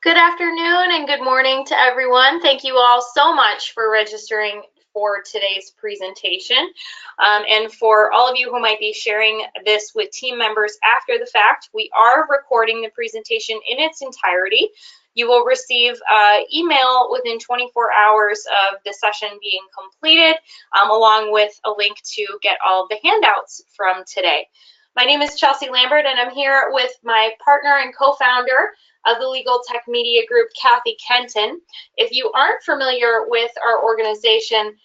Good afternoon and good morning to everyone. Thank you all so much for registering for today's presentation. And for all of you who might be sharing this with team members after the fact, we are recording the presentation in its entirety. You will receive email within 24 hours of the session being completed, along with a link to get all of the handouts from today. My name is Chelsea Lambert, and I'm here with my partner and co-founder of the Legal Tech Media Group, Cathy Kenton. If you aren't familiar with our organization,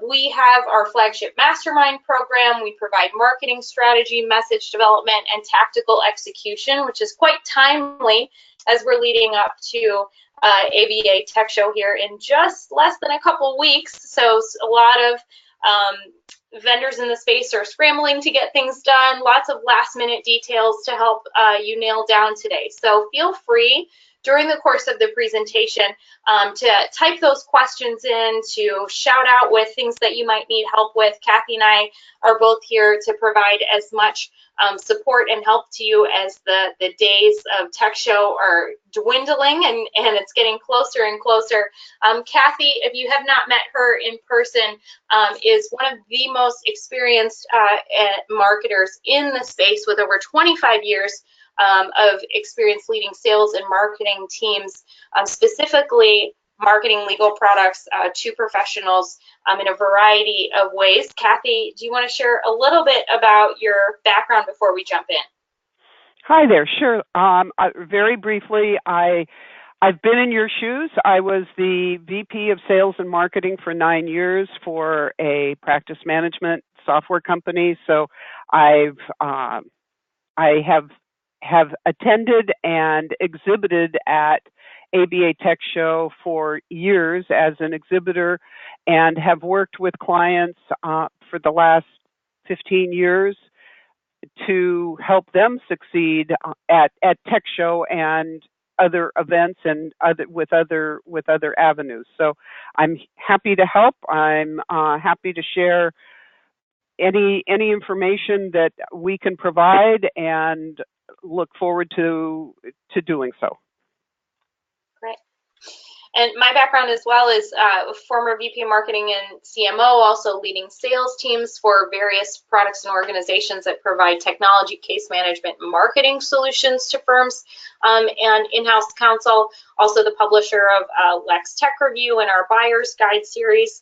we have our flagship mastermind program. We provide marketing strategy, message development, and tactical execution, which is quite timely as we're leading up to ABA Techshow here in just less than a couple weeks. So a lot of vendors in the space are scrambling to get things done, lots of last minute details to help you nail down today. So feel free during the course of the presentation to type those questions in, to shout out with things that you might need help with. Cathy and I are both here to provide as much support and help to you as the days of Techshow are dwindling and it's getting closer and closer. Cathy, if you have not met her in person, is one of the most experienced marketers in the space with over 25 years of experience leading sales and marketing teams, specifically marketing legal products to professionals in a variety of ways. Cathy, do you want to share a little bit about your background before we jump in? Hi there. Sure. Very briefly, I've been in your shoes. I was the VP of Sales and Marketing for 9 years for a practice management software company. So I have attended and exhibited at ABA Techshow for years as an exhibitor, and have worked with clients for the last 15 years to help them succeed at Techshow and other events and with other avenues. So I'm happy to help. I'm happy to share any information that we can provide, and look forward to doing so. Great. And my background as well is former VP of Marketing and CMO, also leading sales teams for various products and organizations that provide technology, case management, and marketing solutions to firms, and in-house counsel, also the publisher of Lex Tech Review and our Buyer's Guide series.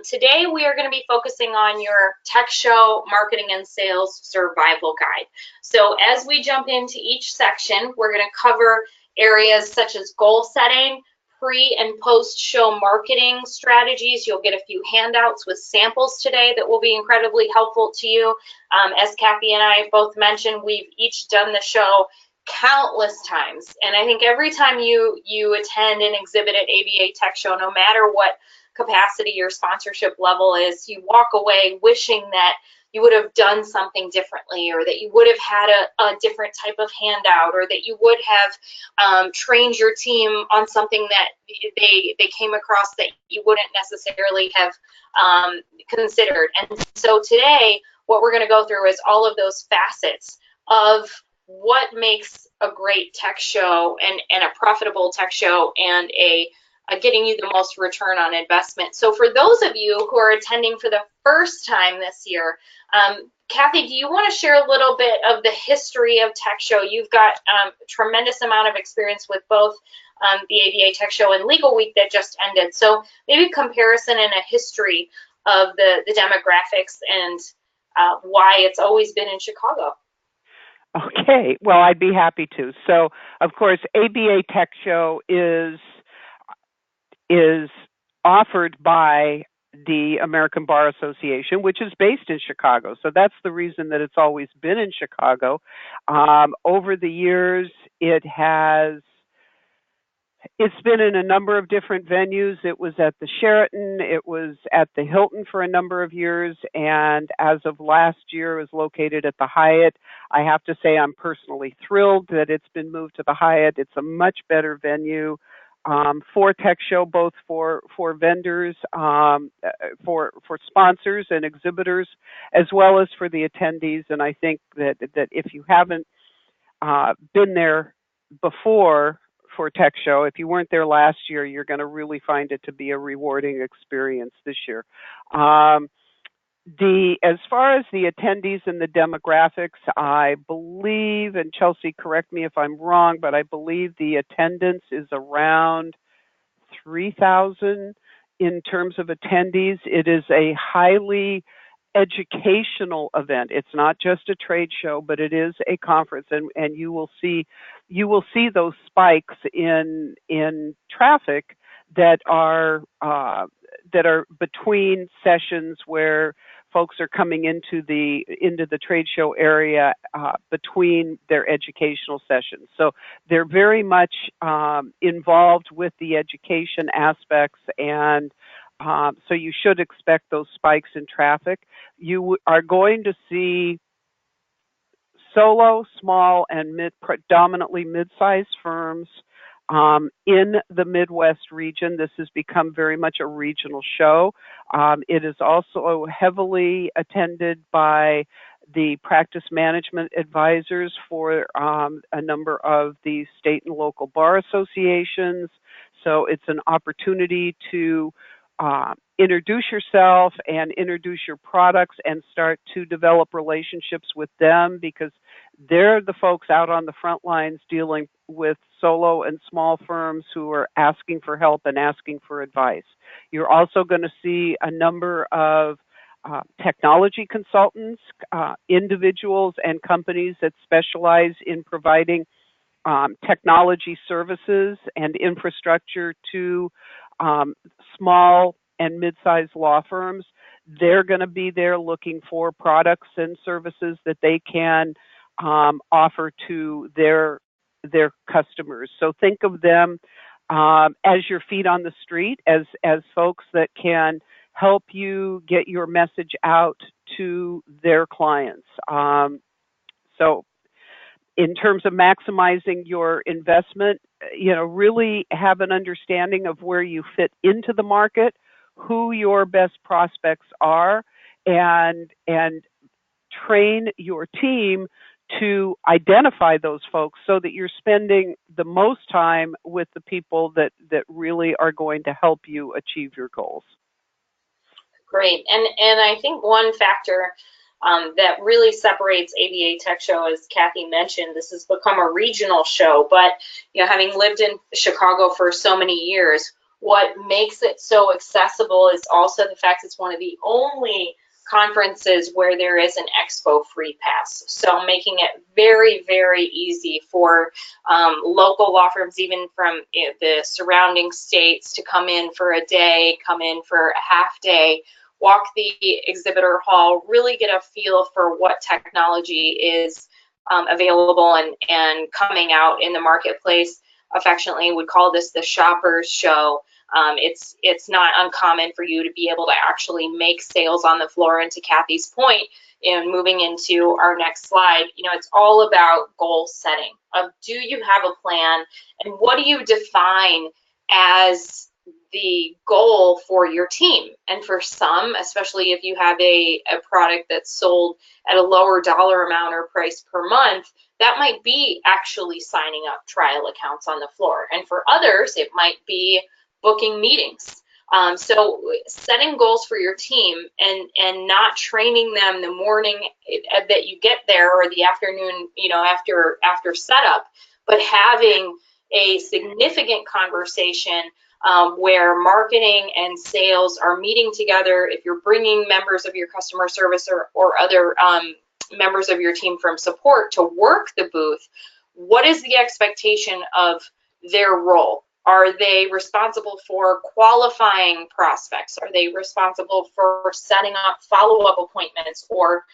Today, we are going to be focusing on your Techshow Marketing and Sales Survival Guide. So as we jump into each section, we're going to cover areas such as goal setting, pre and post show marketing strategies. You'll get a few handouts with samples today that will be incredibly helpful to you. As Cathy and I both mentioned, we've each done the show countless times. And I think every time you attend and exhibit at ABA Techshow, no matter what capacity your sponsorship level is, you walk away wishing that you would have done something differently, or that you would have had a different type of handout, or that you would have trained your team on something that they came across that you wouldn't necessarily have considered. And so today, what we're going to go through is all of those facets of what makes a great tech show and a profitable tech show and getting you the most return on investment. So for those of you who are attending for the first time this year, Cathy, do you want to share a little bit of the history of Techshow? You've got a tremendous amount of experience with both the ABA Techshow and Legal Week that just ended. So maybe comparison and a history of the demographics and why it's always been in Chicago. Okay, well, I'd be happy to. So, of course, ABA Techshow is offered by the American Bar Association, which is based in Chicago. So that's the reason that it's always been in Chicago. Over the years, it's been in a number of different venues. It was at the Sheraton, it was at the Hilton for a number of years, and as of last year, it was located at the Hyatt. I have to say I'm personally thrilled that it's been moved to the Hyatt. It's a much better venue for Techshow, both for vendors, for sponsors and exhibitors, as well as for the attendees. And I think that if you haven't been there before for Techshow. If you weren't there last year, you're going to really find it to be a rewarding experience this year. As far as the attendees and the demographics, I believe, and Chelsea, correct me if I'm wrong, but I believe the attendance is around 3,000 in terms of attendees. It is a highly educational event. It's not just a trade show, but it is a conference, and you will see those spikes in traffic that are between sessions where folks are coming into the trade show area between their educational sessions. So they're very much involved with the education aspects, and so you should expect those spikes in traffic. You are going to see solo, small, and predominantly mid-sized firms in the Midwest region. This has become very much a regional show. It is also heavily attended by the practice management advisors for a number of the state and local bar associations. So it's an opportunity to introduce yourself and introduce your products and start to develop relationships with them, because they're the folks out on the front lines dealing with solo and small firms who are asking for help and asking for advice. You're also going to see a number of technology consultants, individuals and companies that specialize in providing technology services and infrastructure to small and mid-sized law firms. They're going to be there looking for products and services that they can offer to their customers. So think of them as your feet on the street, as folks that can help you get your message out to their clients. So in terms of maximizing your investment, really have an understanding of where you fit into the market, who your best prospects are, and train your team to identify those folks so that you're spending the most time with the people that really are going to help you achieve your goals. Great. And I think one factor that really separates ABA Tech Show, as Cathy mentioned, this has become a regional show, but having lived in Chicago for so many years, what makes it so accessible is also the fact it's one of the only conferences where there is an expo free pass. So making it very, very easy for local law firms, even from the surrounding states, to come in for a day, come in for a half day, walk the exhibitor hall, really get a feel for what technology is available and coming out in the marketplace. Affectionately would call this the shopper's show. It's not uncommon for you to be able to actually make sales on the floor. And to Cathy's point, and moving into our next slide, it's all about goal setting. Do you have a plan, and what do you define as the goal for your team? And for some, especially if you have a product that's sold at a lower dollar amount or price per month, that might be actually signing up trial accounts on the floor. And for others, it might be booking meetings. So setting goals for your team and not training them the morning that you get there or the afternoon, after setup, but having a significant conversation where marketing and sales are meeting together. If you're bringing members of your customer service or other members of your team from support to work the booth, what is the expectation of their role? Are they responsible for qualifying prospects? Are they responsible for setting up follow-up appointments or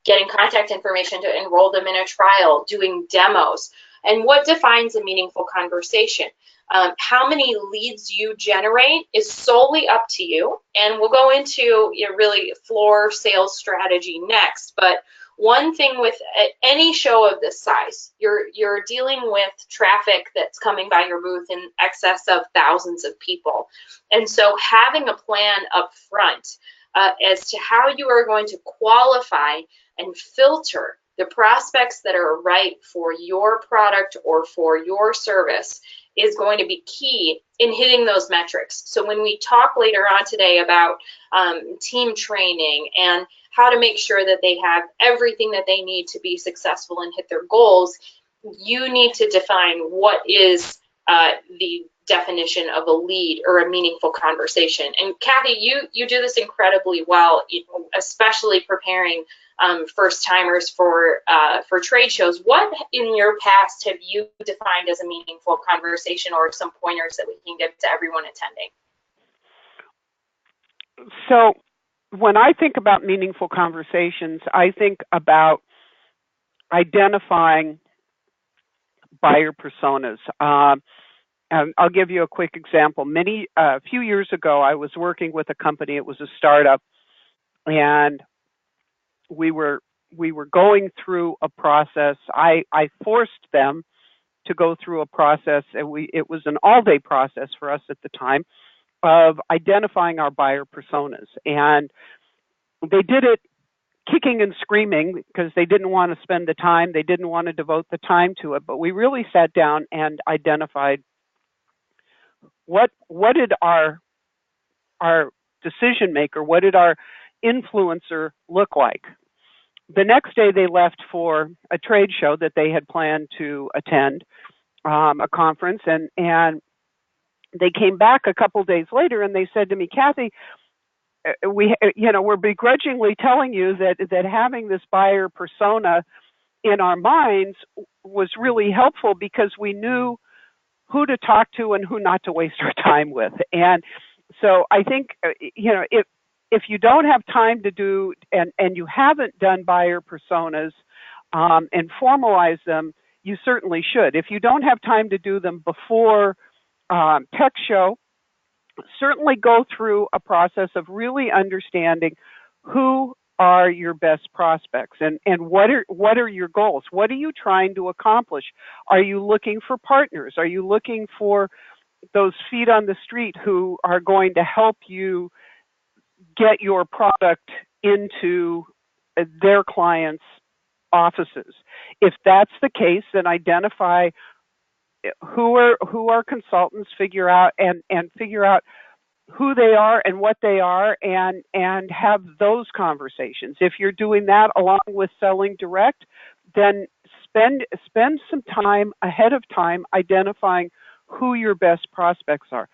getting contact information to enroll them in a trial, doing demos? And what defines a meaningful conversation? How many leads you generate is solely up to you. And we'll go into really floor sales strategy next. But one thing with any show of this size, you're dealing with traffic that's coming by your booth in excess of thousands of people. And so having a plan up front as to how you are going to qualify and filter the prospects that are right for your product or for your service is going to be key in hitting those metrics. So when we talk later on today about team training and how to make sure that they have everything that they need to be successful and hit their goals, you need to define what is the definition of a lead or a meaningful conversation. And Cathy, you do this incredibly well, especially preparing first timers for trade shows. What in your past have you defined as a meaningful conversation, or some pointers that we can give to everyone attending? So when I think about meaningful conversations, I think about identifying buyer personas. And I'll give you a quick example. A few years ago, I was working with a company. It was a startup, and we were going through a process. I forced them to go through a process, and it was an all-day process for us at the time of identifying our buyer personas. And they did it kicking and screaming because they didn't want to spend the time, they didn't want to devote the time to it. But we really sat down and identified what did our decision maker, what did our influencer look like? The next day they left for a trade show that they had planned to attend, a conference, and they came back a couple days later and they said to me, Cathy, we're begrudgingly telling you that having this buyer persona in our minds was really helpful because we knew who to talk to and who not to waste our time with. And so I think, if you don't have time to do, and you haven't done buyer personas and formalize them, you certainly should. If you don't have time to do them before Techshow, certainly go through a process of really understanding who are your best prospects and what are your goals? What are you trying to accomplish? Are you looking for partners? Are you looking for those feet on the street who are going to help you get your product into their clients' offices? If that's the case, then identify who are consultants, figure out who they are and what they are, and have those conversations. If you're doing that along with selling direct, then spend some time ahead of time identifying who your best prospects are.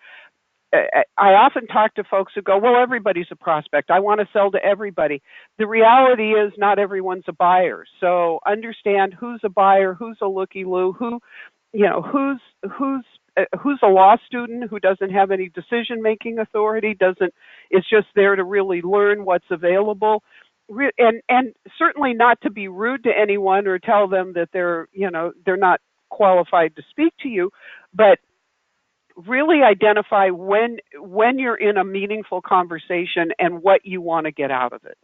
I often talk to folks who go, well, everybody's a prospect. I want to sell to everybody. The reality is not everyone's a buyer. So understand who's a buyer, who's a looky-loo, who's a law student who doesn't have any decision-making authority, is just there to really learn what's available, and certainly not to be rude to anyone or tell them that they're not qualified to speak to you, but really identify when you're in a meaningful conversation and what you want to get out of it.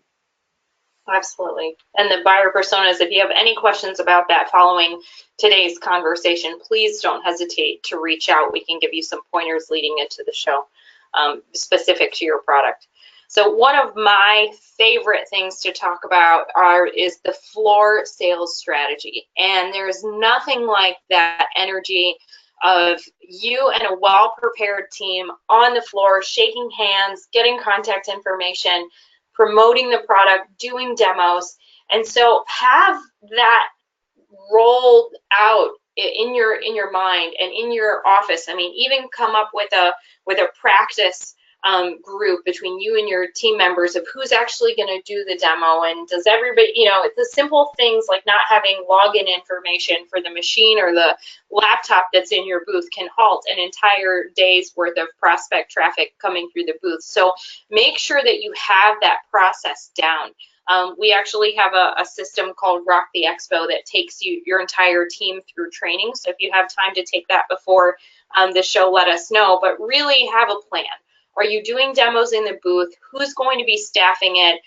Absolutely. And the buyer personas, if you have any questions about that following today's conversation, please don't hesitate to reach out. We can give you some pointers leading into the show specific to your product. So one of my favorite things to talk about is the floor sales strategy. And there's nothing like that energy of you and a well-prepared team on the floor, shaking hands, getting contact information, promoting the product, doing demos. And so have that rolled out in your mind and in your office. I mean, even come up with a practice group between you and your team members of who's actually going to do the demo, and does everybody, the simple things like not having login information for the machine or the laptop that's in your booth can halt an entire day's worth of prospect traffic coming through the booth. So make sure that you have that process down. We actually have a system called Rock the Expo that takes your entire team through training. So if you have time to take that before the show, let us know, but really have a plan. Are you doing demos in the booth? Who's going to be staffing it?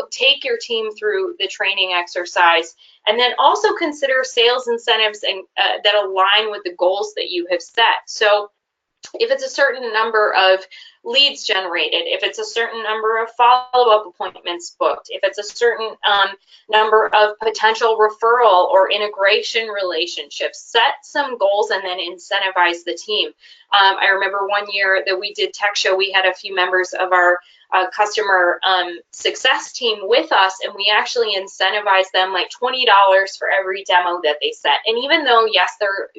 Take your team through the training exercise, and then also consider sales incentives and that align with the goals that you have set. So if it's a certain number of leads generated, if it's a certain number of follow-up appointments booked, if it's a certain number of potential referral or integration relationships, set some goals and then incentivize the team. I remember one year that we did Techshow, we had a few members of our customer success team with us, and we actually incentivized them like $20 for every demo that they set. And even though, yes, they're,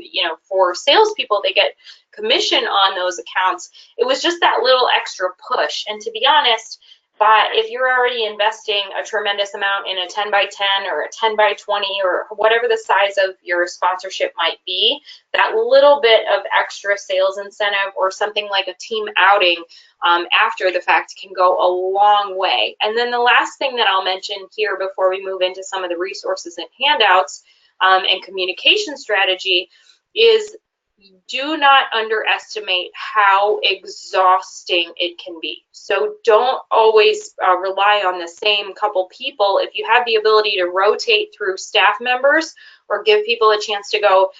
for salespeople, they get commission on those accounts, it was just that little extra push. And to be honest, if you're already investing a tremendous amount in a 10 by 10 or a 10 by 20 or whatever the size of your sponsorship might be, that little bit of extra sales incentive or something like a team outing after the fact can go a long way. And then the last thing that I'll mention here before we move into some of the resources and handouts and communication strategy is, do not underestimate how exhausting it can be. So don't always rely on the same couple people. If you have the ability to rotate through staff members or give people a chance to go,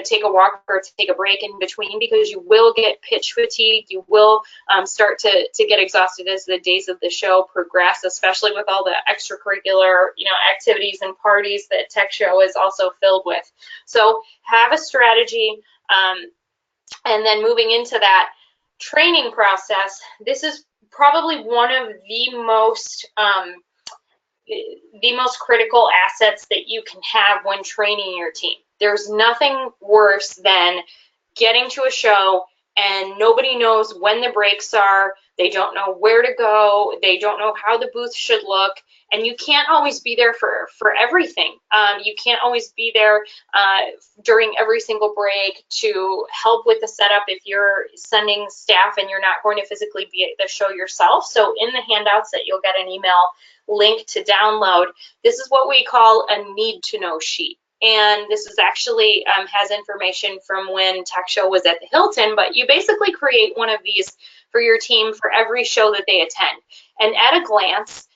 take a walk or take a break in between, because you will get pitch fatigue. You will start to get exhausted as the days of the show progress, especially with all the extracurricular, activities and parties that Techshow is also filled with. So have a strategy. And then moving into that training process, this is probably one of the most critical assets that you can have when training your team. There's nothing worse than getting to a show and nobody knows when the breaks are. They don't know where to go. They don't know how the booth should look. And you can't always be there for everything. You can't always be there during every single break to help with the setup if you're sending staff and you're not going to physically be at the show yourself. So in the handouts that you'll get an email link to download, this is what we call a need to know sheet. And this is actually has information from when Techshow was at the Hilton, but you basically create one of these for your team for every show that they attend. And at a glance,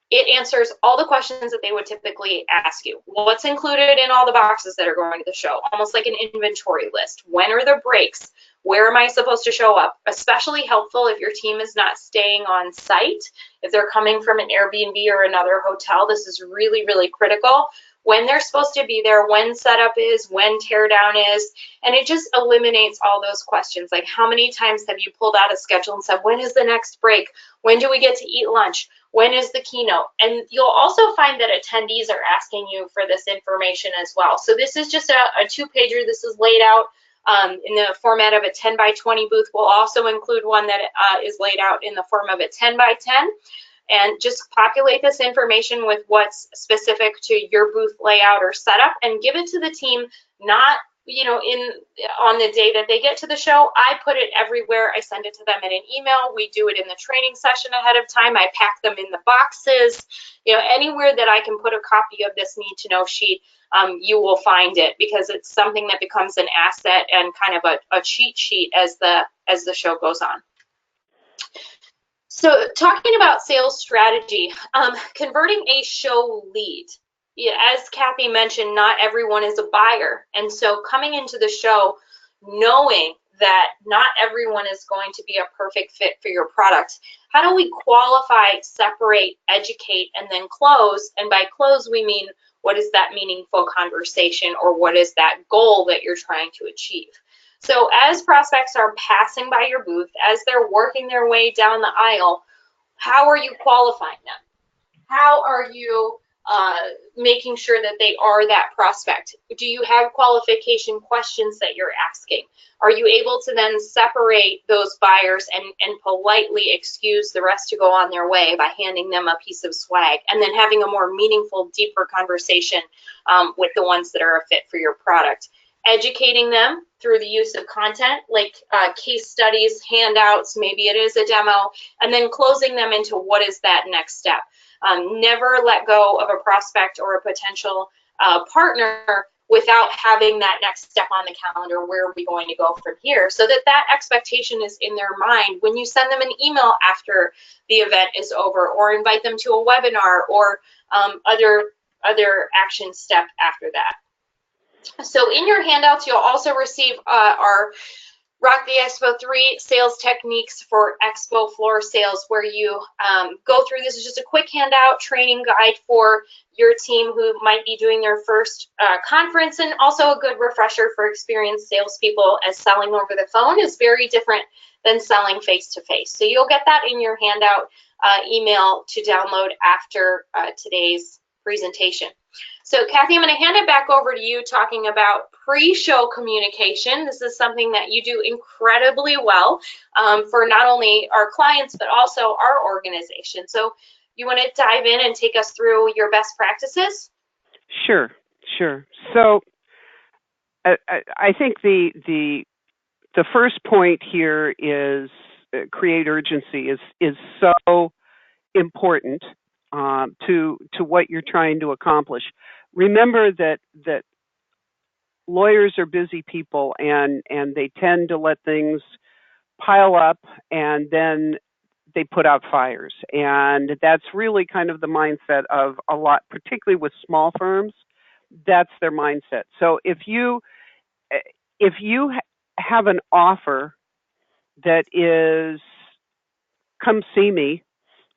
it answers all the questions that they would typically ask you. What's included in all the boxes that are going to the show? Almost like an inventory list. When are the breaks? Where am I supposed to show up? Especially helpful if your team is not staying on site. If they're coming from an Airbnb or another hotel, this is really, really critical. When they're supposed to be there, when setup is, when teardown is, and it just eliminates all those questions. Like, how many times have you pulled out a schedule and said, when is the next break? When do we get to eat lunch? When is the keynote? And you'll also find that attendees are asking you for this information as well. So this is just a two-pager. This is laid out in the format of a 10 by 20 booth. We'll also include one that is laid out in the form of a 10 by 10. And just populate this information with what's specific to your booth layout or setup and give it to the team, not on the day that they get to the show. I put it everywhere. I send it to them in an email. We do it in the training session ahead of time. I pack them in the boxes. Anywhere that I can put a copy of this need to know sheet, you will find it, because it's something that becomes an asset and kind of a cheat sheet as the show goes on. So talking about sales strategy, converting a show lead. As Cathy mentioned, not everyone is a buyer. And so coming into the show, knowing that not everyone is going to be a perfect fit for your product, how do we qualify, separate, educate, and then close? And by close, we mean, what is that meaningful conversation, or what is that goal that you're trying to achieve? So as prospects are passing by your booth, as they're working their way down the aisle, how are you qualifying them? How are you making sure that they are that prospect? Do you have qualification questions that you're asking? Are you able to then separate those buyers and politely excuse the rest to go on their way by handing them a piece of swag, and then having a more meaningful, deeper conversation with the ones that are a fit for your product? Educating them through the use of content like case studies, handouts, maybe it is a demo, and then closing them into what is that next step. Never let go of a prospect or a potential partner without having that next step on the calendar. Where are we going to go from here? So that expectation is in their mind when you send them an email after the event is over, or invite them to a webinar, or other action step after that. So in your handouts, you'll also receive our Rock the Expo 3 sales techniques for expo floor sales, where you go through. This is just a quick handout training guide for your team who might be doing their first conference, and also a good refresher for experienced salespeople, as selling over the phone is very different than selling face-to-face. So you'll get that in your handout email to download after today's presentation. So Cathy, I'm going to hand it back over to you talking about pre-show communication. This is something that you do incredibly well for not only our clients, but also our organization. So you want to dive in and take us through your best practices? Sure. So I think the first point here is create urgency is so important to what you're trying to accomplish. Remember that lawyers are busy people, and they tend to let things pile up, and then they put out fires. And that's really kind of the mindset of a lot, particularly with small firms. That's their mindset. So if you have an offer that is, come see me,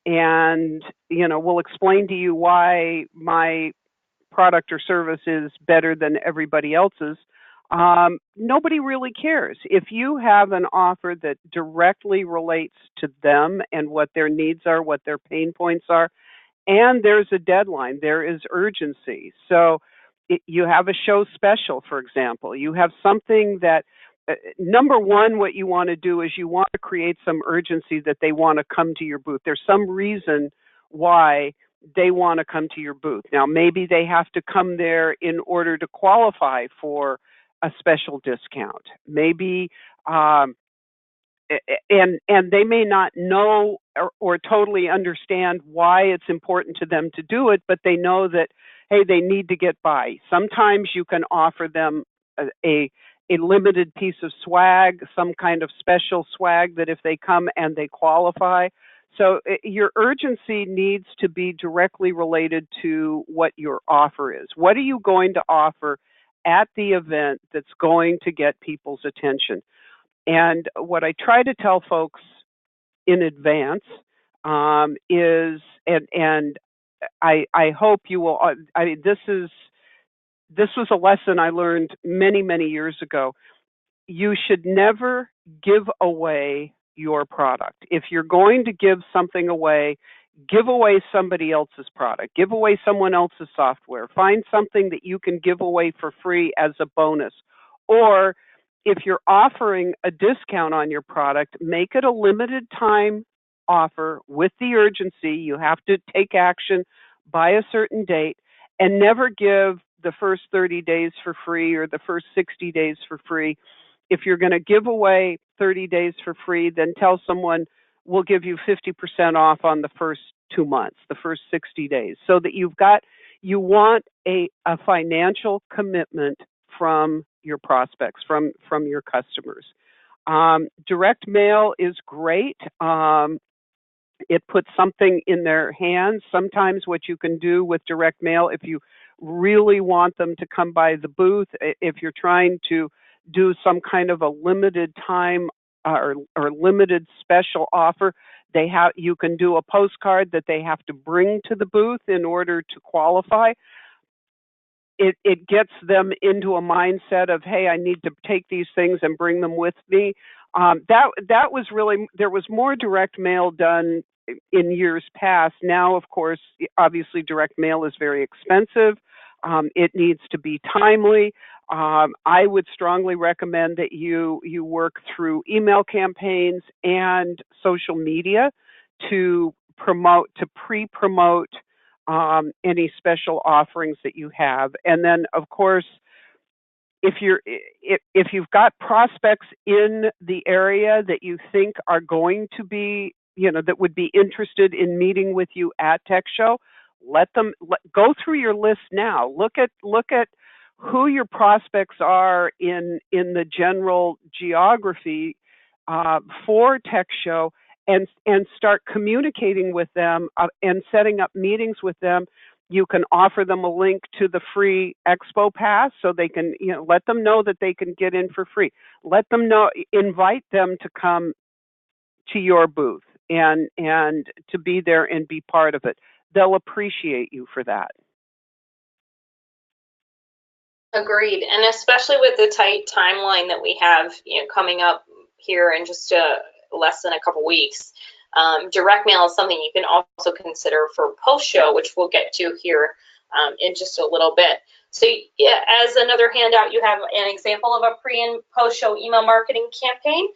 and we'll explain to you why my product or service is better than everybody else's, nobody really cares. If you have an offer that directly relates to them and what their needs are, what their pain points are, and there's a deadline, there is urgency. So you have a show special, for example. You have something that, number one, what you want to do is you want to create some urgency that they want to come to your booth. There's some reason why they want to come to your booth. Now, maybe they have to come there in order to qualify for a special discount. Maybe and they may not know or totally understand why it's important to them to do it, but they know that, hey, they need to get by. Sometimes you can offer them a limited piece of swag, some kind of special swag that if they come and they qualify. So your urgency needs to be directly related to what your offer is. What are you going to offer at the event that's going to get people's attention? And what I try to tell folks in advance is, and I hope you will. This was a lesson I learned many years ago. You should never give away your product. If you're going to give something away, give away somebody else's product, give away someone else's software, find something that you can give away for free as a bonus. Or if you're offering a discount on your product, make it a limited time offer with the urgency. You have to take action by a certain date, and never give the first 30 days for free or the first 60 days for free. If you're going to give away 30 days for free, then tell someone, we'll give you 50% off on the first 2 months, the first 60 days, so that you want a financial commitment from your prospects, from your customers. Direct mail is great. It puts something in their hands. Sometimes what you can do with direct mail, if you really want them to come by the booth, if you're trying to do some kind of a limited time or limited special offer, you can do a postcard that they have to bring to the booth in order to qualify. It gets them into a mindset of, hey, I need to take these things and bring them with me. That was really, there was more direct mail done in years past. Now, of course, obviously direct mail is very expensive. It needs to be timely. I would strongly recommend that you work through email campaigns and social media to pre-promote any special offerings that you have. And then, of course, if you've got prospects in the area that you think are going to be, that would be interested in meeting with you at Techshow, go through your list now. Look at who your prospects are in the general geography for Techshow, and start communicating with them and setting up meetings with them. You can offer them a link to the free expo pass so they can, let them know that they can get in for free. Let them know, invite them to come to your booth and to be there and be part of it. They'll appreciate you for that. Agreed, and especially with the tight timeline that we have, coming up here in just less than a couple weeks. Direct mail is something you can also consider for post-show, which we'll get to here in just a little bit. So yeah, as another handout, you have an example of a pre and post-show email marketing campaign.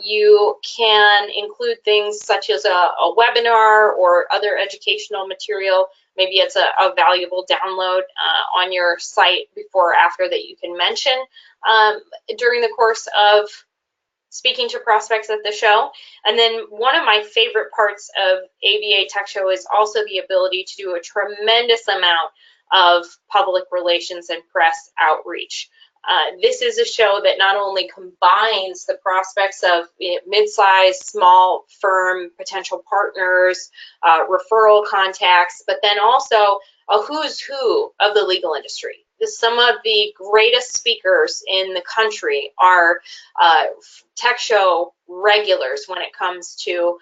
You can include things such as a webinar or other educational material. Maybe it's a valuable download on your site before or after that you can mention during the course of speaking to prospects at the show. And then one of my favorite parts of ABA Tech Show is also the ability to do a tremendous amount of public relations and press outreach. This is a show that not only combines the prospects of mid-sized, small firm potential partners, referral contacts, but then also a who's who of the legal industry. Some of the greatest speakers in the country are Tech Show regulars when it comes to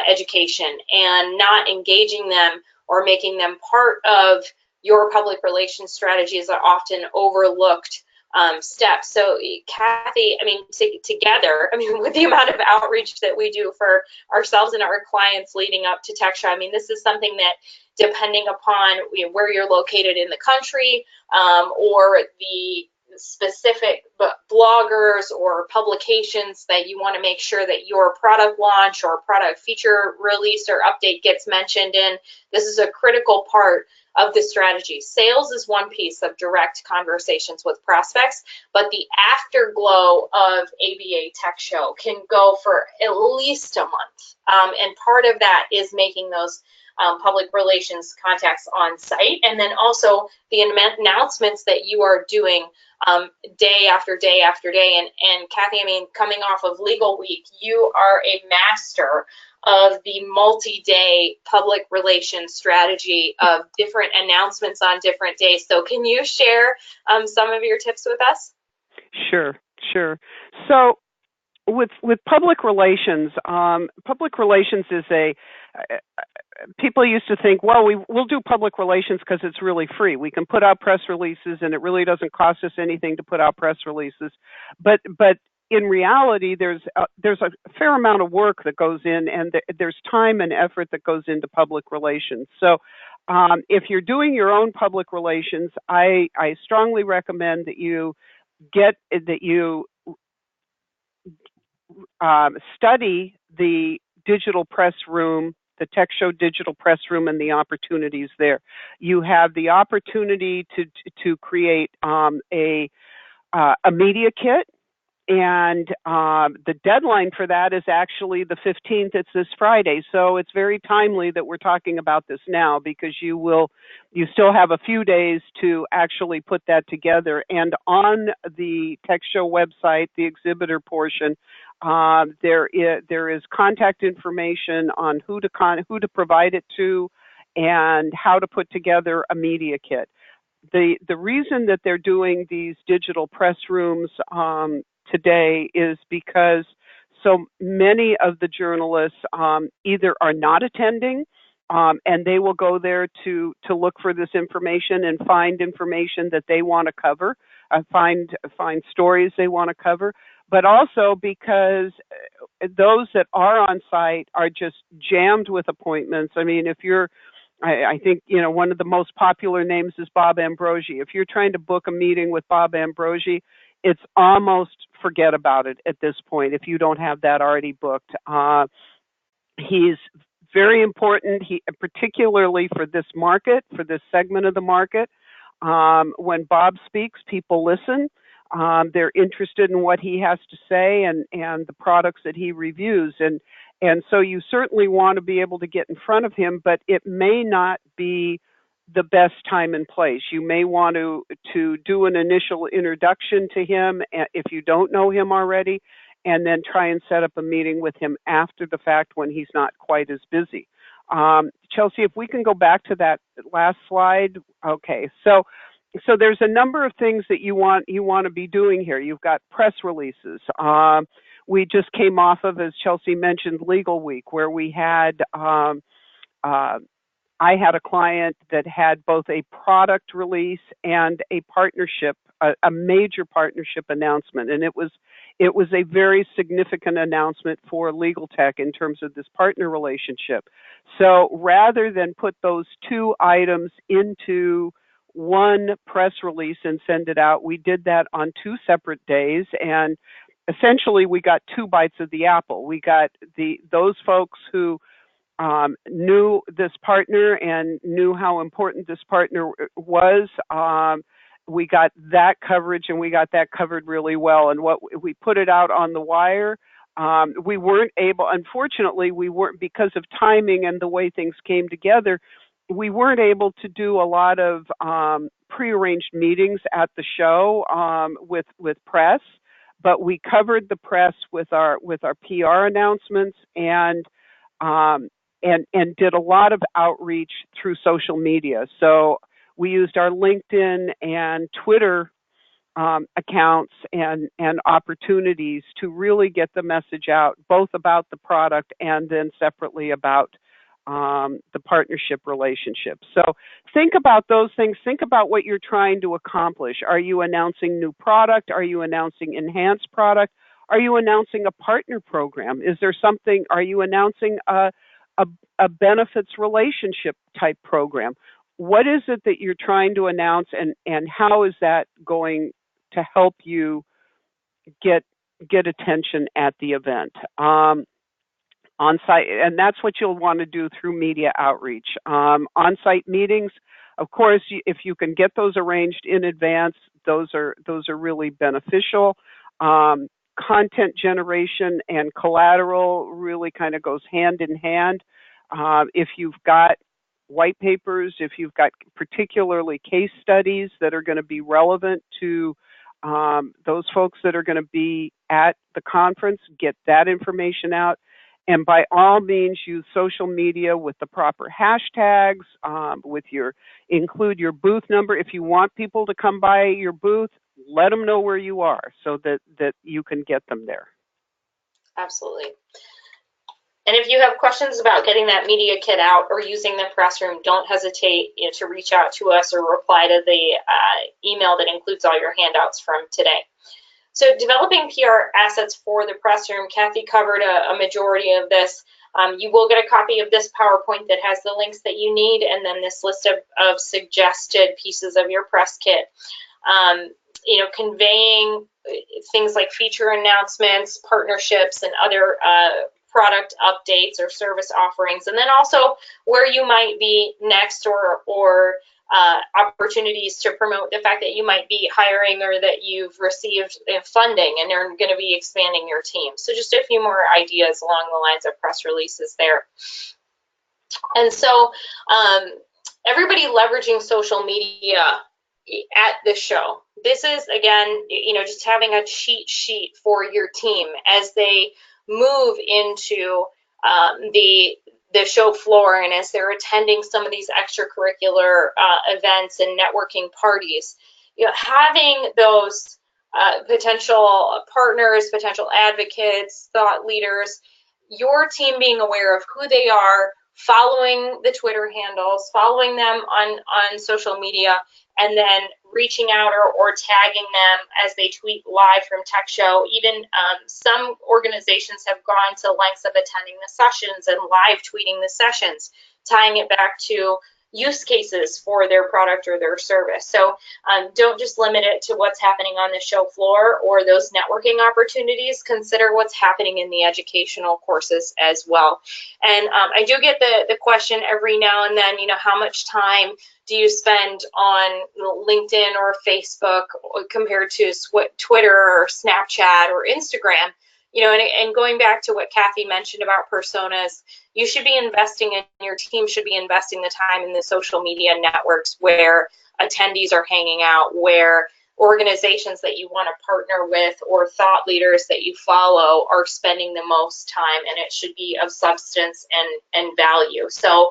education, and not engaging them or making them part of your public relations strategies are often overlooked steps. So Cathy, together, with the amount of outreach that we do for ourselves and our clients leading up to Tech Show, this is something that, depending upon where you're located in the country or the specific bloggers or publications that you want to make sure that your product launch or product feature release or update gets mentioned in, this is a critical part of the strategy. Sales is one piece of direct conversations with prospects, but the afterglow of ABA Tech Show can go for at least a month. And part of that is making those public relations contacts on site, and then also the announcements that you are doing day after day after day. And Cathy, coming off of Legal Week, you are a master of the multi-day public relations strategy of different announcements on different days. So can you share some of your tips with us? Sure. So with public relations is people used to think, well, we'll do public relations because it's really free. We can put out press releases, and it really doesn't cost us anything to put out press releases. But in reality, there's a fair amount of work that goes in, and there's time and effort that goes into public relations. So if you're doing your own public relations, I strongly recommend that you study the digital press room, the Tech Show digital press room, and the opportunities there. You have the opportunity to create a media kit, and the deadline for that is actually the 15th. It's this Friday, so it's very timely that we're talking about this now, because you still have a few days to actually put that together. And on the Tech Show website, the exhibitor portion, there is contact information on who to provide it to and how to put together a media kit. The reason that they're doing these digital press rooms today is because so many of the journalists either are not attending, and they will go there to look for this information and find information that they want to cover, find stories they want to cover, but also because those that are on site are just jammed with appointments. I think, one of the most popular names is Bob Ambrogi. If you're trying to book a meeting with Bob Ambrogi, it's almost forget about it at this point if you don't have that already booked. He's very important, particularly for this market, for this segment of the market. When Bob speaks, people listen. They're interested in what he has to say and the products that he reviews. And so you certainly want to be able to get in front of him, but it may not be the best time and place. You may want to do an initial introduction to him if you don't know him already, and then try and set up a meeting with him after the fact when he's not quite as busy. Chelsea, if we can go back to that last slide. Okay, so there's a number of things that you want to be doing here. You've got press releases. We just came off of, as Chelsea mentioned, Legal Week, where we had I had a client that had both a product release and a partnership, a major partnership announcement, and it was a very significant announcement for legal tech in terms of this partner relationship. So rather than put those two items into one press release and send it out, we did that on two separate days, and essentially we got two bites of the apple. We got those folks who knew this partner and knew how important this partner was. We got that coverage, and we got that covered really well. And what we put it out on the wire. We weren't able, unfortunately, because of timing and the way things came together, we weren't able to do a lot of prearranged meetings at the show with press, but we covered the press with our PR announcements and did a lot of outreach through social media. So we used our LinkedIn and Twitter accounts and opportunities to really get the message out, both about the product and then separately about the partnership relationship. So think about those things. Think about what you're trying to accomplish. Are you announcing new product? Are you announcing enhanced product? Are you announcing a partner program? Is there something? Are you announcing a benefits relationship type program? What is it that you're trying to announce, and how is that going to help you get attention at the event? On-site, and that's what you'll want to do through media outreach. On-site meetings, of course, if you can get those arranged in advance, those are really beneficial. Content generation and collateral really kind of goes hand in hand. If you've got white papers, if you've got particularly case studies that are going to be relevant to those folks that are going to be at the conference, get that information out. And by all means, use social media with the proper hashtags, include your booth number. If you want people to come by your booth, let them know where you are so that you can get them there. Absolutely. And if you have questions about getting that media kit out or using the press room, don't hesitate to reach out to us or reply to the email that includes all your handouts from today. So developing PR assets for the press room, Cathy covered a majority of this. You will get a copy of this PowerPoint that has the links that you need, and then this list of suggested pieces of your press kit. Conveying things like feature announcements, partnerships, and other product updates or service offerings, and then also where you might be next or opportunities to promote the fact that you might be hiring or that you've received funding and are going to be expanding your team. So just a few more ideas along the lines of press releases there. And so everybody leveraging social media at the show. This is, again, just having a cheat sheet for your team as they move into the show floor and as they're attending some of these extracurricular events and networking parties. Having those potential partners, potential advocates, thought leaders, your team being aware of who they are, following the Twitter handles, following them on social media, and then reaching out or tagging them as they tweet live from Techshow. Even some organizations have gone to lengths of attending the sessions and live tweeting the sessions, tying it back to use cases for their product or their service. So don't just limit it to what's happening on the show floor or those networking opportunities. Consider what's happening in the educational courses as well. And I do get the question every now and then, how much time do you spend on LinkedIn or Facebook compared to Twitter or Snapchat or Instagram? And going back to what Cathy mentioned about personas, you should be investing in, your team should be investing the time in the social media networks where attendees are hanging out, where organizations that you want to partner with or thought leaders that you follow are spending the most time, and it should be of substance and value. So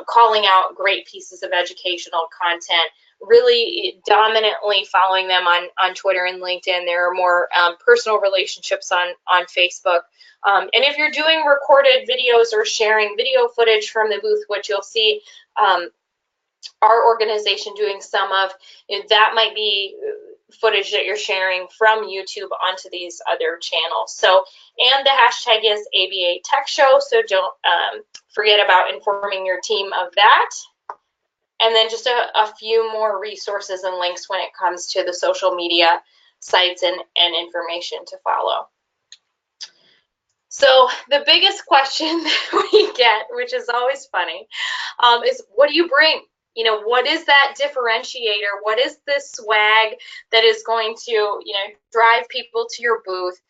calling out great pieces of educational content, really dominantly following them on Twitter and LinkedIn. There are more personal relationships on Facebook. And if you're doing recorded videos or sharing video footage from the booth, which you'll see our organization doing some of, that might be footage that you're sharing from YouTube onto these other channels. So, and the hashtag is ABA Tech Show, so don't forget about informing your team of that. And then just a few more resources and links when it comes to the social media sites and information to follow. So the biggest question that we get, which is always funny, is what do you bring? What is that differentiator? What is this swag that is going to, drive people to your booth?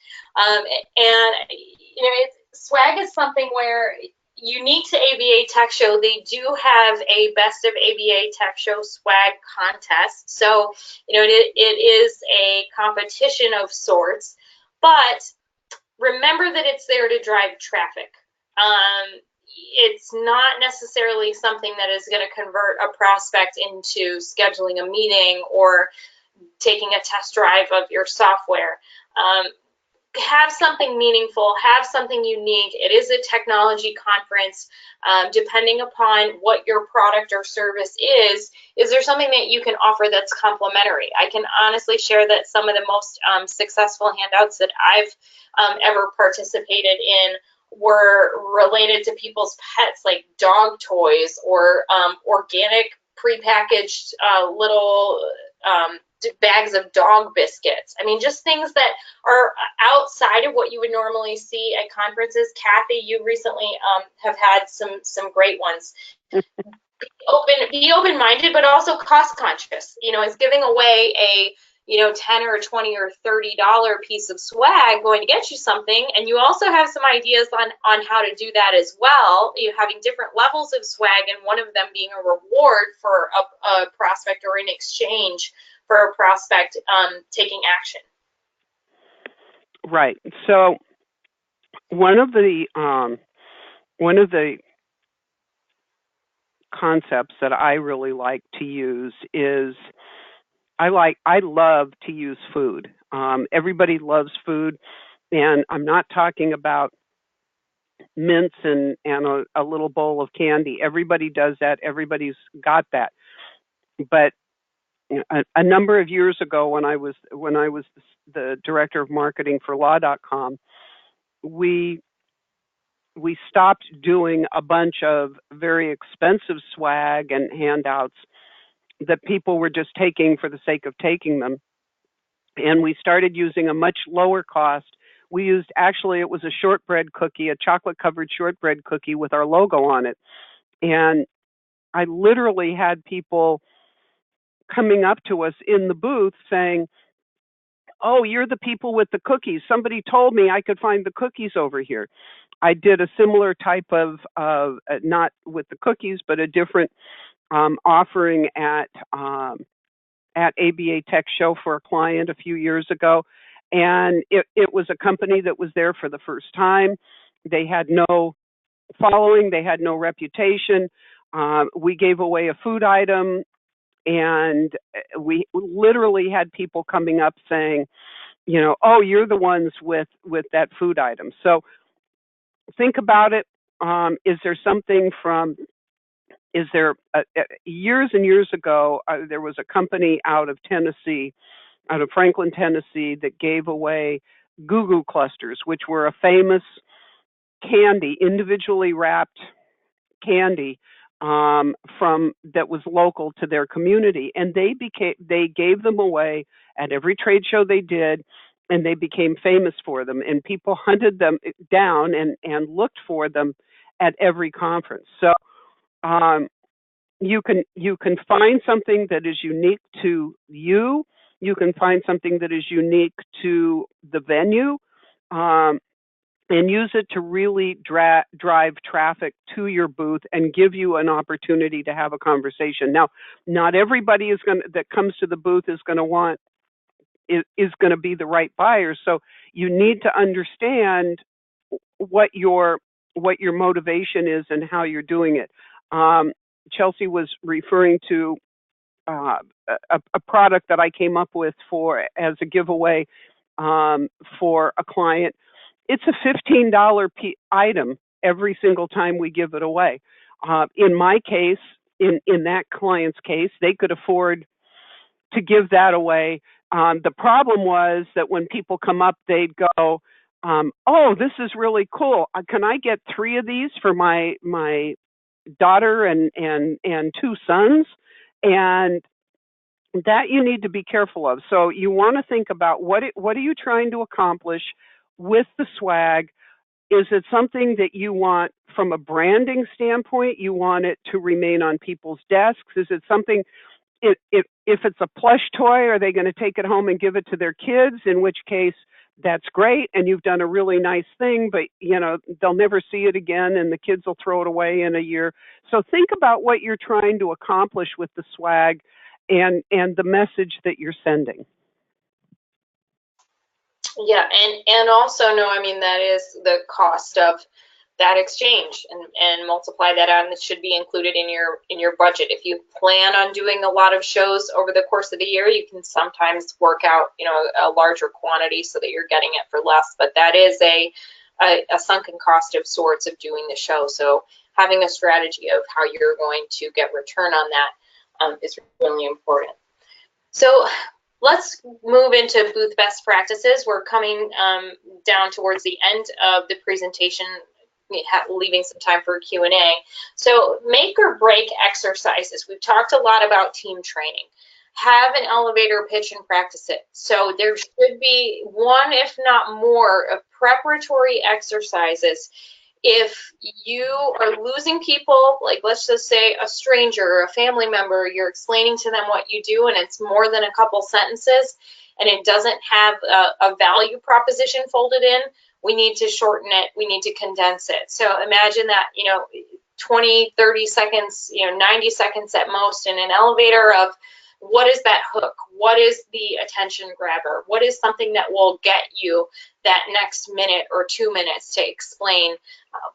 Swag is something where, unique to ABA Tech Show, they do have a Best of ABA Tech Show swag contest. So, it is a competition of sorts, but remember that it's there to drive traffic. It's not necessarily something that is going to convert a prospect into scheduling a meeting or taking a test drive of your software. Have something meaningful, have something unique. It is a technology conference. Depending upon what your product or service is there something that you can offer that's complementary? I can honestly share that some of the most successful handouts that I've ever participated in were related to people's pets, like dog toys or organic prepackaged little bags of dog biscuits. I mean, just things that are outside of what you would normally see at conferences. Cathy, you recently have had some great ones. Be open-minded, but also cost-conscious. Is giving away a $10 or $20 or $30 piece of swag going to get you something, and you also have some ideas on how to do that as well. You're having different levels of swag, and one of them being a reward for a prospect or an exchange for a prospect taking action. Right. So one of the concepts that I really like to use is I love to use food. Everybody loves food, and I'm not talking about mints and a little bowl of candy. Everybody does that. Everybody's got that. But a number of years ago, when I was the director of marketing for law.com, we stopped doing a bunch of very expensive swag and handouts that people were just taking for the sake of taking them. And we started using a much lower cost. We used, actually, it was a shortbread cookie, a chocolate covered shortbread cookie with our logo on it. And I literally had people coming up to us in the booth saying, "Oh, you're the people with the cookies. Somebody told me I could find the cookies over here." I did a similar type of not with the cookies, but a different offering at ABA Tech Show for a client a few years ago. And it was a company that was there for the first time. They had no following. They had no reputation. We gave away a food item, and we literally had people coming up saying, "Oh, you're the ones with that food item." So think about it. Is there something years and years ago, there was a company out of Franklin, Tennessee, that gave away Goo Goo clusters, which were a famous candy, individually wrapped candy from that was local to their community, and they gave them away at every trade show they did, and they became famous for them, and people hunted them down and looked for them at every conference. So you can find something that is unique to you. You can find something that is unique to the venue, and use it to really drive traffic to your booth and give you an opportunity to have a conversation. Now, not everybody that comes to the booth is going to want is going to be the right buyer. So you need to understand what your motivation is and how you're doing it. Chelsea was referring to a product that I came up with for as a giveaway for a client. It's a $15 item every single time we give it away. In my case, in that client's case, they could afford to give that away. The problem was that when people come up, they'd go, "Oh, this is really cool. Can I get 3 of these for my daughter and 2 sons?" And that you need to be careful of. So you want to think about what are you trying to accomplish with the swag? Is it something that you want from a branding standpoint? You want it to remain on people's desks? Is it something, if it's a plush toy, are they going to take it home and give it to their kids? In which case, that's great, and you've done a really nice thing, but they'll never see it again, and the kids will throw it away in a year. So think about what you're trying to accomplish with the swag and the message that you're sending. Yeah, and also know, I mean, that is the cost of that exchange, and multiply that out, and it should be included in your budget. If you plan on doing a lot of shows over the course of the year, you can sometimes work out a larger quantity so that you're getting it for less, but that is a sunken cost of sorts of doing the show. So having a strategy of how you're going to get return on that is really important. So let's move into booth best practices. We're coming down towards the end of the presentation, leaving some time for Q&A. So make or break exercises. We've talked a lot about team training. Have an elevator pitch and practice it. So there should be one, if not more, of preparatory exercises. If you are losing people, like let's just say a stranger or a family member, you're explaining to them what you do and it's more than a couple sentences and it doesn't have a value proposition folded in, we need to shorten it, we need to condense it. So imagine that, 20, 30 seconds, 90 seconds at most in an elevator of what is that hook? What is the attention grabber? What is something that will get you that next minute or 2 minutes to explain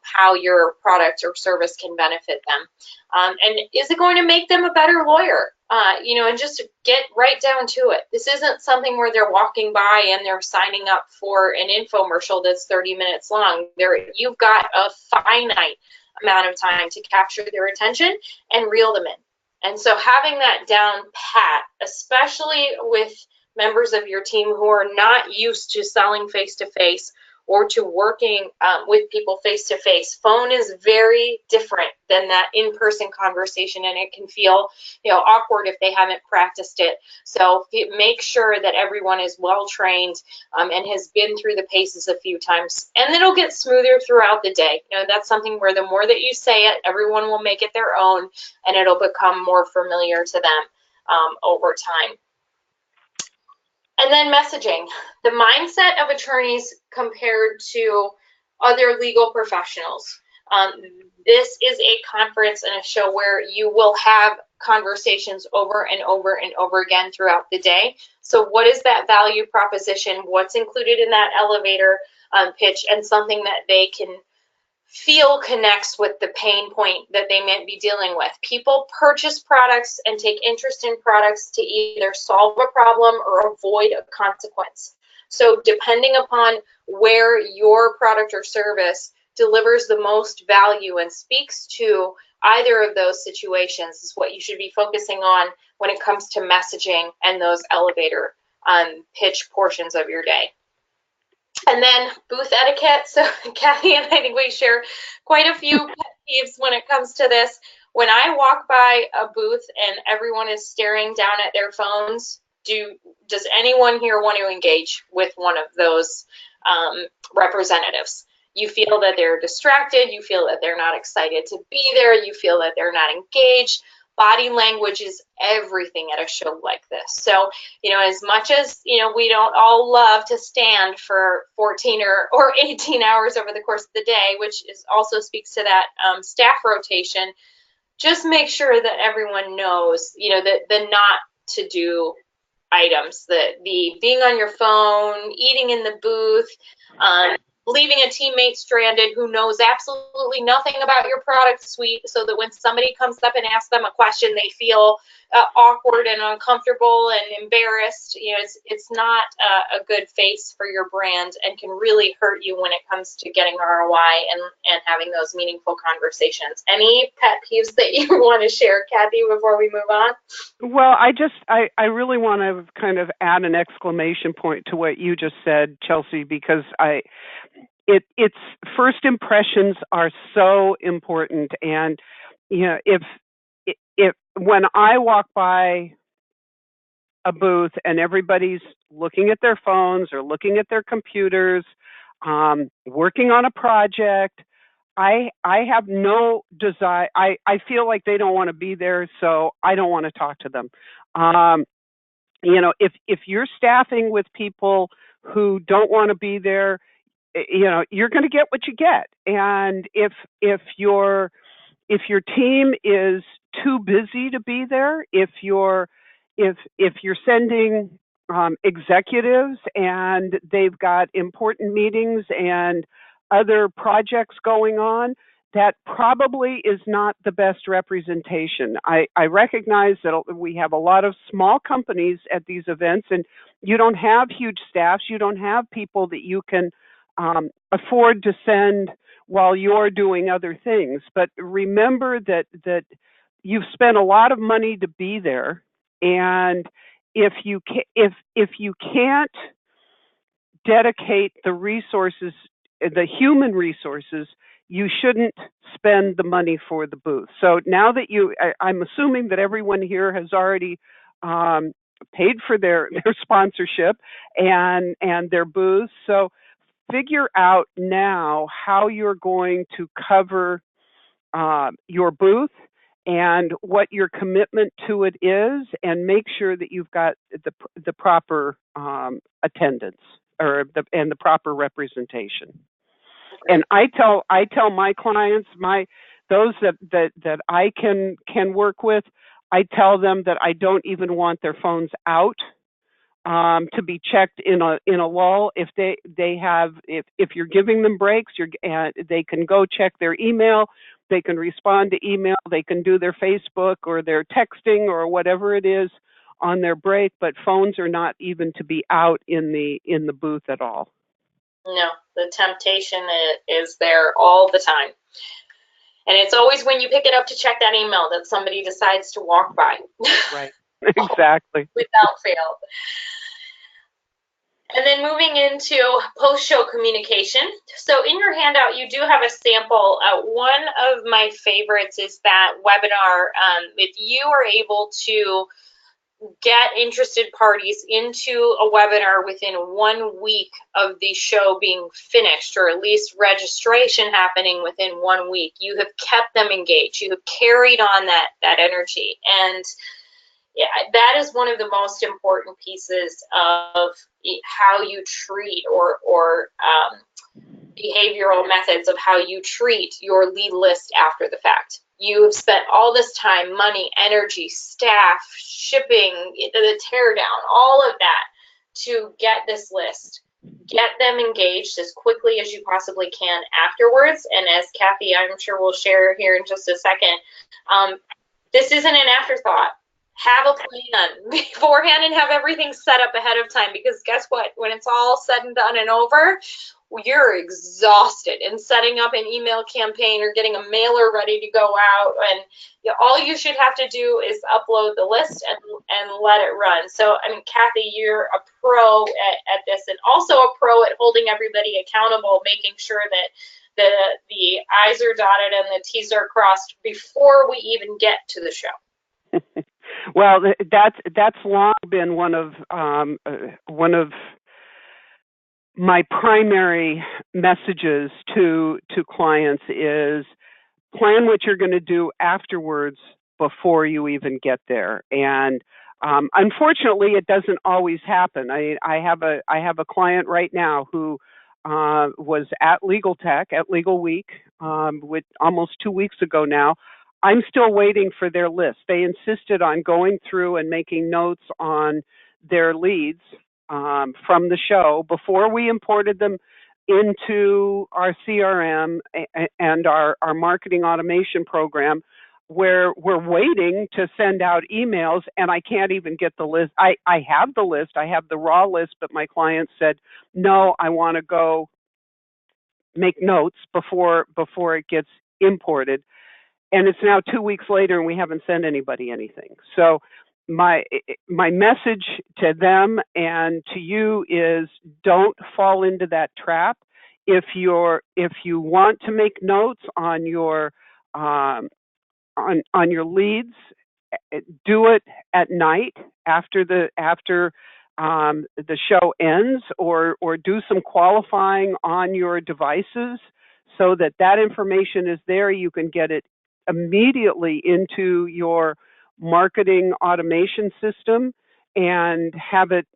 how your product or service can benefit them? And is it going to make them a better lawyer? And just get right down to it. This isn't something where they're walking by and they're signing up for an infomercial that's 30 minutes long. You've got a finite amount of time to capture their attention and reel them in. And so having that down pat, especially with members of your team who are not used to selling face-to-face or to working with people face-to-face, phone is very different than that in-person conversation, and it can feel awkward if they haven't practiced it. So make sure that everyone is well-trained and has been through the paces a few times, and it'll get smoother throughout the day. That's something where the more that you say it, everyone will make it their own, and it'll become more familiar to them over time. And then messaging. The mindset of attorneys compared to other legal professionals. This is a conference and a show where you will have conversations over and over and over again throughout the day. So what is that value proposition? What's included in that elevator pitch, and something that they can feel connects with the pain point that they might be dealing with. People purchase products and take interest in products to either solve a problem or avoid a consequence. So depending upon where your product or service delivers the most value and speaks to either of those situations is what you should be focusing on when it comes to messaging and those elevator pitch portions of your day. And then booth etiquette. So Cathy and I think we share quite a few pet peeves when it comes to this. When I walk by a booth and everyone is staring down at their phones, does anyone here want to engage with one of those representatives? You feel that they're distracted, you feel that they're not excited to be there, you feel that they're not engaged. Body language is everything at a show like this. So, as much as, we don't all love to stand for 14 or 18 hours over the course of the day, which also speaks to that staff rotation, just make sure that everyone knows, the not to do items, the being on your phone, eating in the booth, leaving a teammate stranded who knows absolutely nothing about your product suite, so that when somebody comes up and asks them a question, they feel awkward and uncomfortable and embarrassed. It's not a good face for your brand, and can really hurt you when it comes to getting ROI and having those meaningful conversations. Any pet peeves that you want to share, Cathy, before we move on? Well, I really want to kind of add an exclamation point to what you just said, Chelsea, because it's first impressions are so important. And if when I walk by a booth and everybody's looking at their phones or looking at their computers, working on a project, I have no desire. I feel like they don't want to be there, so I don't want to talk to them. If you're staffing with people who don't want to be there, you're going to get what you get. And if your team is too busy to be there, if you're sending executives and they've got important meetings and other projects going on, that probably is not the best representation. I recognize that we have a lot of small companies at these events, and you don't have huge staffs. You don't have people that you can afford to send while you're doing other things. But remember that you've spent a lot of money to be there, and if you can't dedicate the resources, the human resources, you shouldn't spend the money for the booth. So now that I'm assuming that everyone here has already paid for their sponsorship and their booths. So figure out now how you're going to cover your booth and what your commitment to it is, and make sure that you've got the proper attendance and the proper representation. And I tell my clients, those that I can work with, I tell them that I don't even want their phones out to be checked in a lull. If if you're giving them breaks, they can go check their email. They can respond to email. They can do their Facebook or their texting or whatever it is on their break. But phones are not even to be out in the booth at all. No, the temptation is there all the time. And it's always when you pick it up to check that email that somebody decides to walk by. Right. Exactly. Without fail. And then moving into post-show communication. So in your handout, you do have a sample. One of my favorites is that webinar. If you are able to get interested parties into a webinar within 1 week of the show being finished, or at least registration happening within 1 week, you have kept them engaged. You have carried on that energy. And yeah, that is one of the most important pieces of how you treat or behavioral methods of how you treat your lead list after the fact. You have spent all this time, money, energy, staff, shipping, the teardown, all of that to get this list. Get them engaged as quickly as you possibly can afterwards. And as Cathy, I'm sure will share here in just a second, this isn't an afterthought. Have a plan beforehand and have everything set up ahead of time, because guess what? When it's all said and done and over, you're exhausted, and setting up an email campaign or getting a mailer ready to go out, and all you should have to do is upload the list and let it run. So, I mean, Cathy, you're a pro at this, and also a pro at holding everybody accountable, making sure that the I's are dotted and the T's are crossed before we even get to the show. Well, that's long been one of my primary messages to clients is plan what you're going to do afterwards before you even get there. And unfortunately, it doesn't always happen. I have a client right now who was at Legal Tech at Legal Week with almost 2 weeks ago now. I'm still waiting for their list. They insisted on going through and making notes on their leads from the show before we imported them into our CRM and our marketing automation program, where we're waiting to send out emails and I can't even get the list. I have the list, I have the raw list, but my client said, no, I want to go make notes before it gets imported. And it's now 2 weeks later and we haven't sent anybody anything. So my message to them and to you is, don't fall into that trap. If you want to make notes on your on your leads, do it at night after the show ends, or do some qualifying on your devices so that information is there. You can get it immediately into your marketing automation system and have it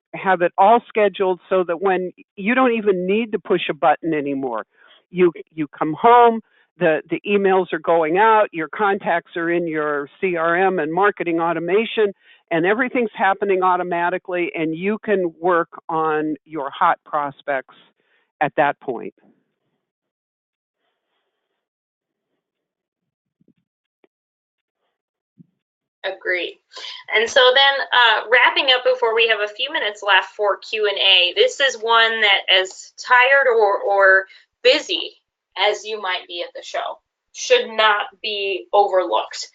all scheduled so that when you don't even need to push a button anymore. You come home, the emails are going out, your contacts are in your CRM and marketing automation, and everything's happening automatically, and you can work on your hot prospects at that point. Agreed. And so then wrapping up before we have a few minutes left for Q&A, this is one that, as tired or busy as you might be at the show, should not be overlooked.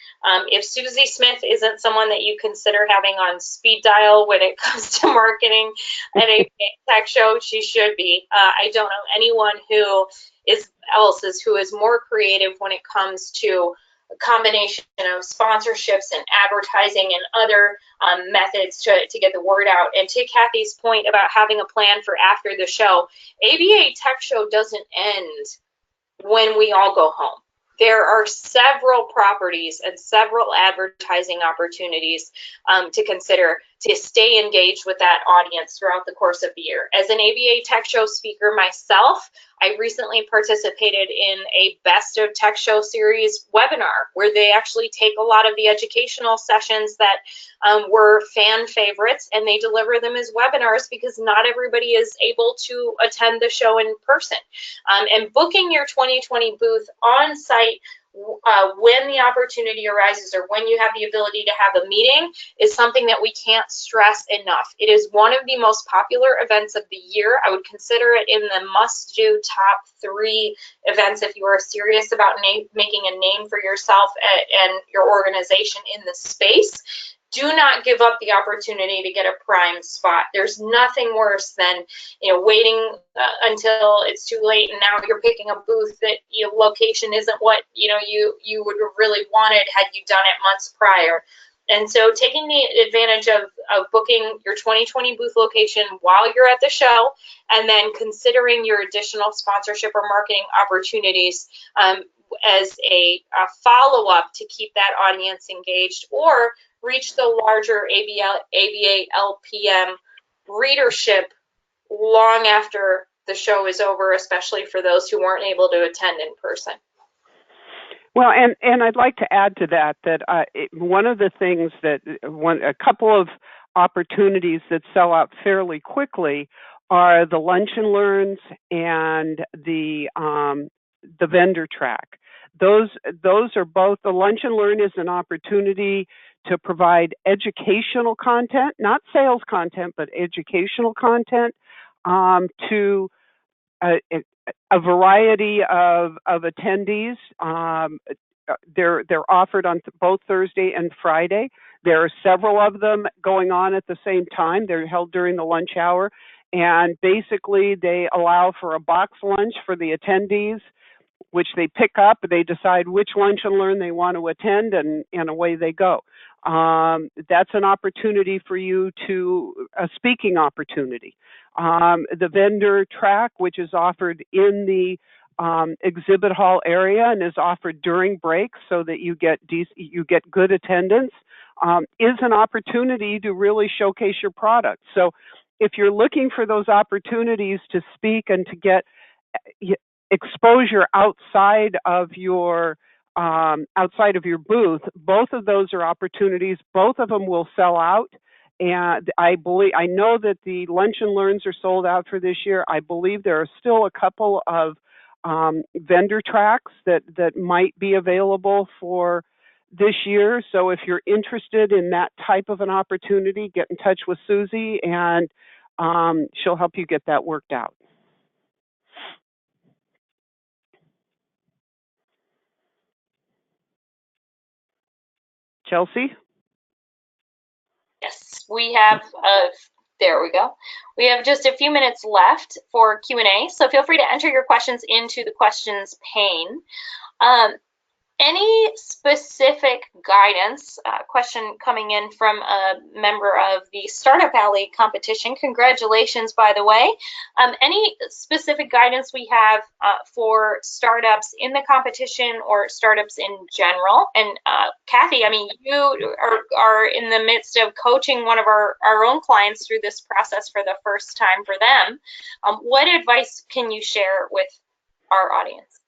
If Susie Smith isn't someone that you consider having on speed dial when it comes to marketing at a tech show, she should be. I don't know anyone who is more creative when it comes to a combination of sponsorships and advertising and other methods to get the word out. And to Cathy's point about having a plan for after the show, ABA Tech Show doesn't end when we all go home. There are several properties and several advertising opportunities to consider to stay engaged with that audience throughout the course of the year. As an ABA Tech Show speaker myself, I recently participated in a Best of Tech Show series webinar where they actually take a lot of the educational sessions that were fan favorites and they deliver them as webinars because not everybody is able to attend the show in person. And booking your 2020 booth on site when the opportunity arises or when you have the ability to have a meeting is something that we can't stress enough. It is one of the most popular events of the year. I would consider it in the must-do top 3 events if you are serious about making a name for yourself and your organization in the space. Do not give up the opportunity to get a prime spot. There's nothing worse than waiting until it's too late and now you're picking a booth that location isn't what you would have really wanted had you done it months prior. And so taking the advantage of booking your 2020 booth location while you're at the show and then considering your additional sponsorship or marketing opportunities as a follow-up to keep that audience engaged or reach the larger ABA LPM readership long after the show is over, especially for those who weren't able to attend in person. Well, and I'd like to add to that one of the things a couple of opportunities that sell out fairly quickly are the lunch and learns and the vendor track. Those are both. The lunch and learn is an opportunity to provide educational content, not sales content, but educational content to a variety of attendees. They're offered on both Thursday and Friday. There are several of them going on at the same time. They're held during the lunch hour, and basically they allow for a box lunch for the attendees, which they pick up. They decide which lunch and learn they want to attend, and away they go. That's an opportunity for you a speaking opportunity. The vendor track, which is offered in the exhibit hall area and is offered during breaks so that you get good attendance, is an opportunity to really showcase your product. So if you're looking for those opportunities to speak and to get exposure outside of your booth, both of those are opportunities. Both of them will sell out, and I know that the lunch and learns are sold out for this year. I believe there are still a couple of vendor tracks that might be available for this year. So if you're interested in that type of an opportunity, get in touch with Susie, and she'll help you get that worked out. Chelsea? Yes, we have, there we go. We have just a few minutes left for Q&A, so feel free to enter your questions into the questions pane. Any specific guidance, question coming in from a member of the Startup Alley competition. Congratulations, by the way. Any specific guidance we have for startups in the competition or startups in general? And Cathy, I mean, you are in the midst of coaching one of our own clients through this process for the first time for them. What advice can you share with our audience?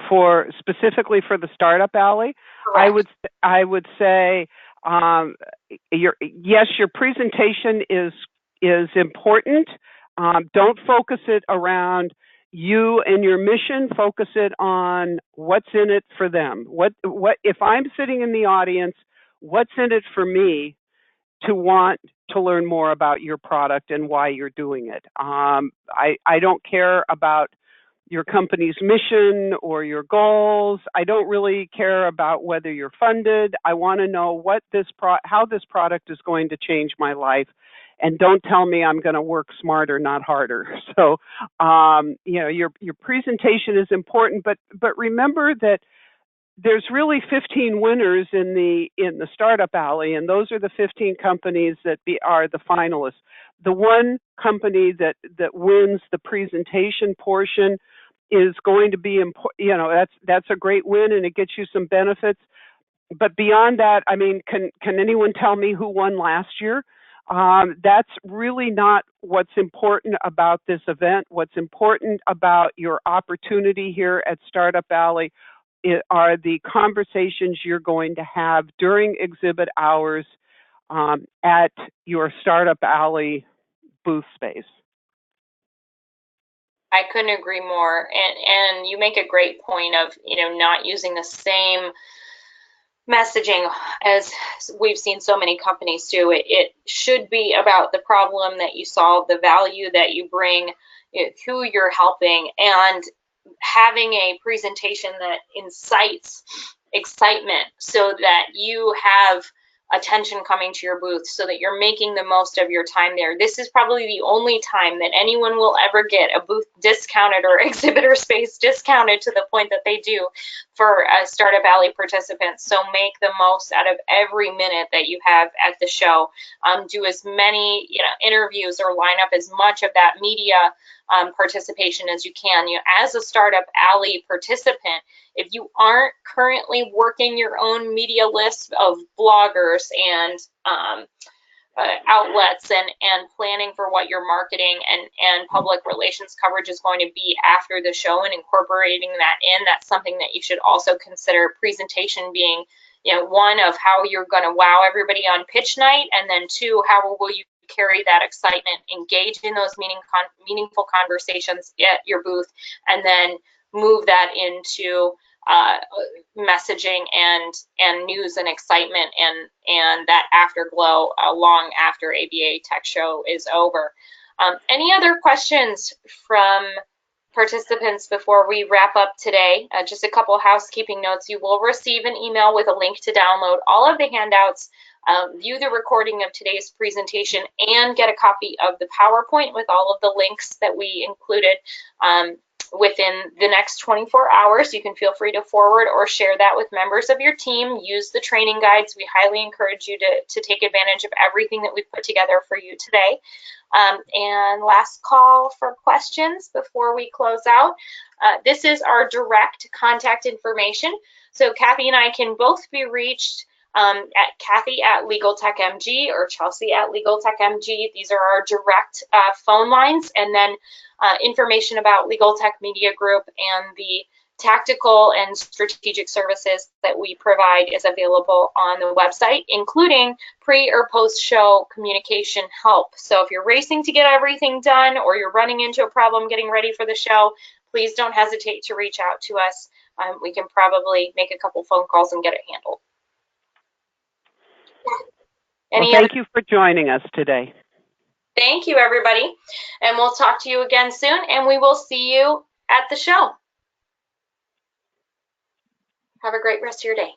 For specifically for the Startup Alley, Correct. I would say your presentation is important. Don't focus it around you and your mission. Focus it on what's in it for them. What if I'm sitting in the audience? What's in it for me to want to learn more about your product and why you're doing it? I don't care about your company's mission or your goals. I don't really care about whether you're funded. I want to know what how this product is going to change my life. And don't tell me I'm going to work smarter, not harder. So, your presentation is important, but remember that there's really 15 winners in the Startup Alley, and those are the 15 companies that are the finalists. The one company that wins the presentation portion is going to be important. That's a great win, and it gets you some benefits. But beyond that, I mean, can anyone tell me who won last year? That's really not what's important about this event. What's important about your opportunity here at Startup Alley are the conversations you're going to have during exhibit hours at your Startup Alley booth space. I couldn't agree more. And you make a great point of, not using the same messaging as we've seen so many companies do. It should be about the problem that you solve, the value that you bring, who you're helping, and having a presentation that incites excitement so that you have attention coming to your booth, so that you're making the most of your time there. This is probably the only time that anyone will ever get a booth discounted or exhibitor space discounted to the point that they do for Startup Alley participants. So make the most out of every minute that you have at the show. Do as many interviews or line up as much of that media participation as you can. As a Startup Alley participant, if you aren't currently working your own media list of bloggers and outlets and planning for what your marketing and public relations coverage is going to be after the show and incorporating that in, that's something that you should also consider. Presentation being, one of how you're going to wow everybody on pitch night, and then two, how will you carry that excitement, engage in those meaningful conversations at your booth, and then move that into messaging and news and excitement and that afterglow long after ABA Tech Show is over. Any other questions from participants before we wrap up today? Just a couple housekeeping notes. You will receive an email with a link to download all of the handouts, view the recording of today's presentation, and get a copy of the PowerPoint with all of the links that we included within the next 24 hours. You can feel free to forward or share that with members of your team. Use the training guides. We highly encourage you to take advantage of everything that we've put together for you today. And last call for questions before we close out. This is our direct contact information. So Cathy and I can both be reached at Cathy at LegalTechMG or Chelsea at LegalTechMG. These are our direct phone lines. And then information about Legal Tech Media Group and the tactical and strategic services that we provide is available on the website, including pre or post-show communication help. So if you're racing to get everything done or you're running into a problem getting ready for the show, please don't hesitate to reach out to us. We can probably make a couple phone calls and get it handled. Well, thank you for joining us today. Thank you, everybody. And we'll talk to you again soon, and we will see you at the show. Have a great rest of your day.